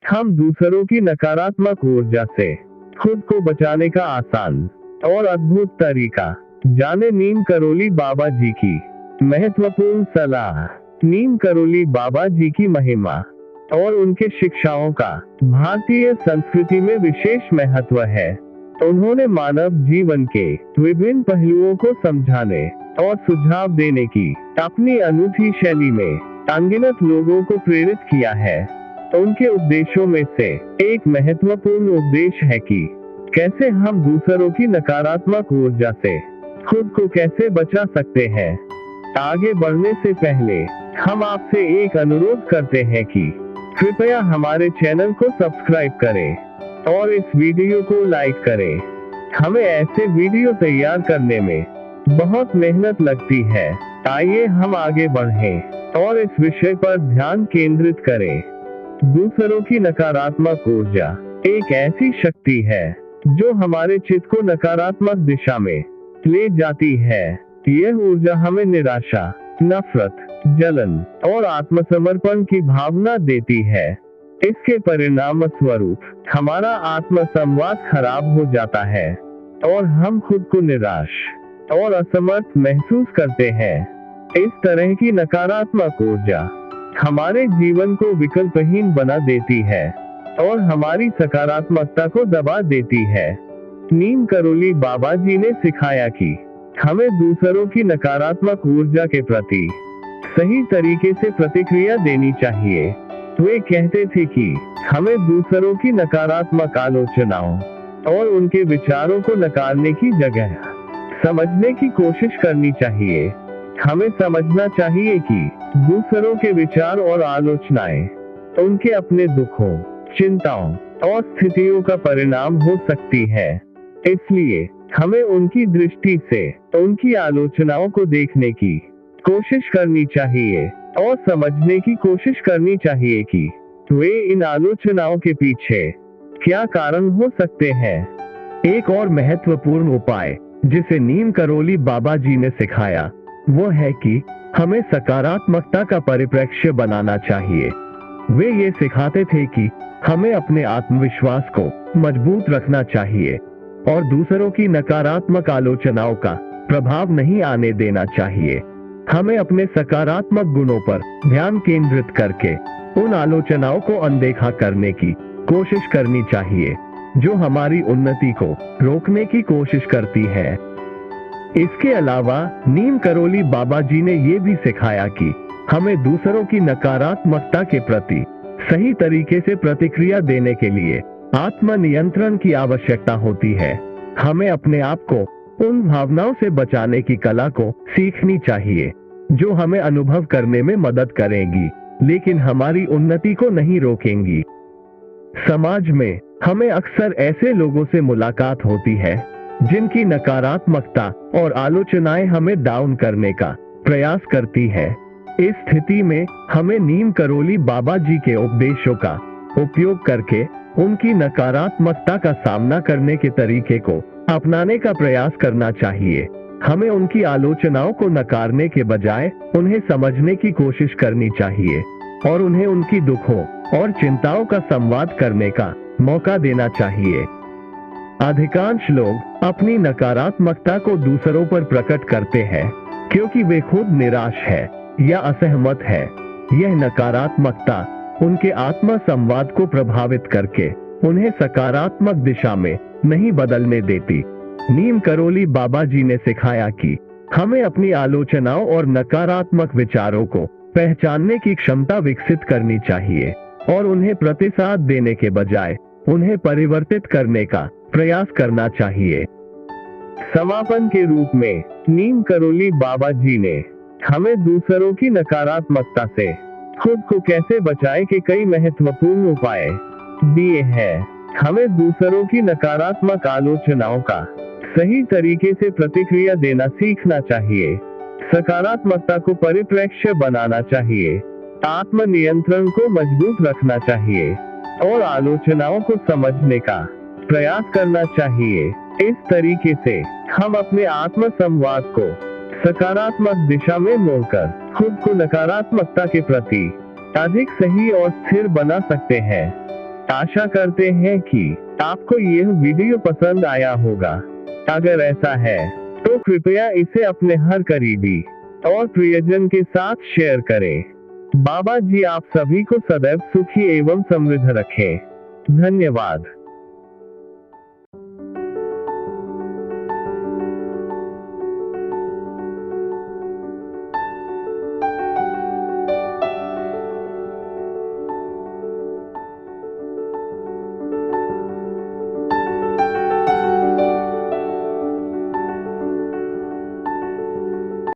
हम दूसरों की नकारात्मक ऊर्जा से खुद को बचाने का आसान और अद्भुत तरीका जाने। नीम करोली बाबा जी की महत्वपूर्ण सलाह। नीम करोली बाबा जी की महिमा और उनके शिक्षाओं का भारतीय संस्कृति में विशेष महत्व है। उन्होंने मानव जीवन के विभिन्न पहलुओं को समझाने और सुझाव देने की अपनी अनूठी शैली में अनगिनत लोगों को प्रेरित किया है। उनके उपदेशों में से एक महत्वपूर्ण उपदेश है कि कैसे हम दूसरों की नकारात्मक ऊर्जा से खुद को कैसे बचा सकते हैं। आगे बढ़ने से पहले हम आपसे एक अनुरोध करते हैं कि कृपया हमारे चैनल को सब्सक्राइब करें और इस वीडियो को लाइक करें। हमें ऐसे वीडियो तैयार करने में बहुत मेहनत लगती है। आइए हम आगे बढ़ें और इस विषय पर ध्यान केंद्रित करें। दूसरों की नकारात्मक ऊर्जा एक ऐसी शक्ति है जो हमारे चित्त को नकारात्मक दिशा में ले जाती है। यह ऊर्जा हमें निराशा, नफरत, जलन और आत्मसमर्पण की भावना देती है। इसके परिणाम स्वरूप हमारा आत्मसंवाद खराब हो जाता है और हम खुद को निराश और असमर्थ महसूस करते हैं। इस तरह की नकारात्मक ऊर्जा हमारे जीवन को विकल्पहीन बना देती है और हमारी सकारात्मकता को दबा देती है। नीम करोली बाबा जी ने सिखाया कि हमें दूसरों की नकारात्मक ऊर्जा के प्रति सही तरीके से प्रतिक्रिया देनी चाहिए। वे कहते थे कि हमें दूसरों की नकारात्मक आलोचनाओं और उनके विचारों को नकारने की जगह समझने की कोशिश करनी चाहिए। हमें समझना चाहिए कि दूसरों के विचार और आलोचनाएं उनके अपने दुखों, चिंताओं और स्थितियों का परिणाम हो सकती है। इसलिए हमें उनकी दृष्टि से उनकी आलोचनाओं को देखने की कोशिश करनी चाहिए और समझने की कोशिश करनी चाहिए कि वे इन आलोचनाओं के पीछे क्या कारण हो सकते हैं। एक और महत्वपूर्ण उपाय जिसे नीम करोली बाबा जी ने सिखाया वो है कि हमें सकारात्मकता का परिप्रेक्ष्य बनाना चाहिए। वे ये सिखाते थे कि हमें अपने आत्मविश्वास को मजबूत रखना चाहिए और दूसरों की नकारात्मक आलोचनाओं का प्रभाव नहीं आने देना चाहिए। हमें अपने सकारात्मक गुणों पर ध्यान केंद्रित करके उन आलोचनाओं को अनदेखा करने की कोशिश करनी चाहिए जो हमारी उन्नति को रोकने की कोशिश करती है। इसके अलावा नीम करोली बाबा जी ने ये भी सिखाया कि हमें दूसरों की नकारात्मकता के प्रति सही तरीके से प्रतिक्रिया देने के लिए आत्मनियंत्रण की आवश्यकता होती है। हमें अपने आप को उन भावनाओं से बचाने की कला को सीखनी चाहिए जो हमें अनुभव करने में मदद करेंगी लेकिन हमारी उन्नति को नहीं रोकेंगी। समाज में हमें अक्सर ऐसे लोगों से मुलाकात होती है जिनकी नकारात्मकता और आलोचनाएं हमें डाउन करने का प्रयास करती है। इस स्थिति में हमें नीम करोली बाबा जी के उपदेशों का उपयोग करके उनकी नकारात्मकता का सामना करने के तरीके को अपनाने का प्रयास करना चाहिए। हमें उनकी आलोचनाओं को नकारने के बजाय उन्हें समझने की कोशिश करनी चाहिए और उन्हें उनकी दुखों और चिंताओं का संवाद करने का मौका देना चाहिए। अधिकांश लोग अपनी नकारात्मकता को दूसरों पर प्रकट करते हैं क्योंकि वे खुद निराश है या असहमत है। यह नकारात्मकता उनके आत्म संवाद को प्रभावित करके उन्हें सकारात्मक दिशा में नहीं बदलने देती। नीम करोली बाबा जी ने सिखाया कि हमें अपनी आलोचनाओं और नकारात्मक विचारों को पहचानने की क्षमता विकसित करनी चाहिए और उन्हें प्रतिसाद देने के बजाय उन्हें परिवर्तित करने का प्रयास करना चाहिए। समापन के रूप में नीम करोली बाबा जी ने हमें दूसरों की नकारात्मकता से खुद को कैसे बचाए के कई महत्वपूर्ण उपाय दिए हैं। हमें दूसरों की नकारात्मक आलोचनाओं का सही तरीके से प्रतिक्रिया देना सीखना चाहिए, सकारात्मकता को परिप्रेक्ष्य बनाना चाहिए, आत्मनियंत्रण को मजबूत रखना चाहिए और आलोचनाओं को समझने का प्रयास करना चाहिए। इस तरीके से हम अपने आत्म संवाद को सकारात्मक दिशा में मोड़कर खुद को नकारात्मकता के प्रति अधिक सही और स्थिर बना सकते हैं। आशा करते हैं कि आपको यह वीडियो पसंद आया होगा। अगर ऐसा है तो कृपया इसे अपने हर करीबी और प्रियजन के साथ शेयर करें। बाबा जी आप सभी को सदैव सुखी एवं समृद्ध रखें। धन्यवाद।